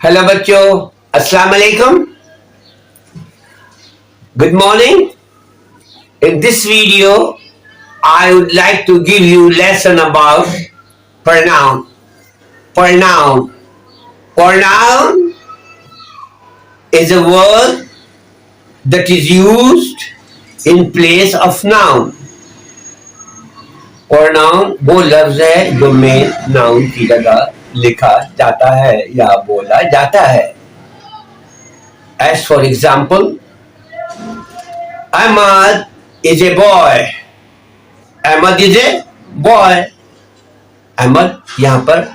Hello बच्चों, अस्सलाम वालेकुम. Good morning. In this video, I would like to give you lesson about pronoun. Pronoun. Pronoun is a word that is used in place of noun. Pronoun वो लफ्ज है जो main noun की जगह लिखा जाता है या बोला जाता है. As for example, Ahmad is a boy. Ahmad is a boy. Ahmad यहाँ पर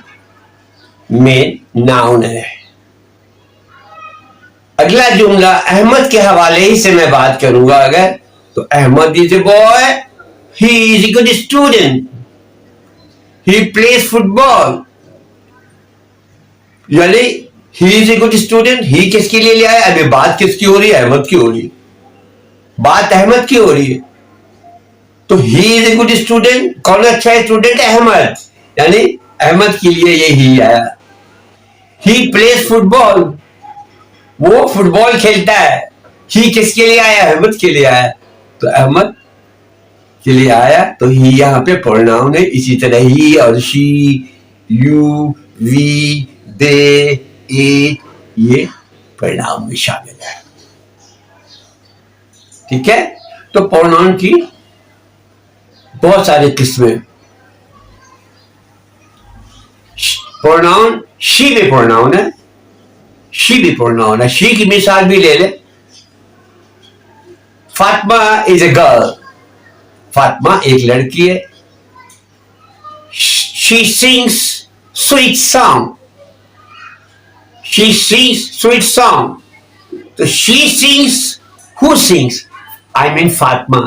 मेन नाउन है. अगला जुमला अहमद के हवाले ही से मैं बात करूंगा. अगर तो Ahmad is a boy, he is a good student, he plays football. यानी he is a good student, he किसके लिए लिया है? अभी बात किसकी हो रही है? अहमद की हो रही है. बात अहमद की हो रही है. तो ही इज ए गुड स्टूडेंट. कौन अच्छा है स्टूडेंट? अहमद. यानी अहमद के लिए ये ही आया. ही प्लेज फुटबॉल, वो फुटबॉल खेलता है. ही किसके लिए आया? अहमद के लिए आया. तो अहमद के लिए आया तो ही यहाँ पे प्रोनाउन है. इसी तरह ही और she, you, we, they, it ये प्रोनाउन में शामिल है. ठीक है. तो प्रोनाउन की बहुत सारी किस्में. प्रोनाउन शी भी प्रोनाउन है. शी भी प्रोनाउन है. शी की मिसाल भी ले ले. Fatima is a girl. Fatima एक लड़की है. She sings sweet song. She sings sweet song. तो she sings, who sings? I mean Fatima.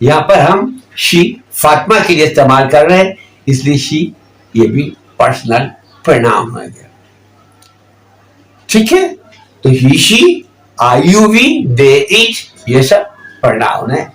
यहां पर हम शी फातिमा के लिए इस्तेमाल कर रहे हैं, इसलिए शी ये भी पर्सनल प्रोनाउन हो गया. ठीक है. तो he, she, I, you, we, they, it ये सब प्रोनाउन है.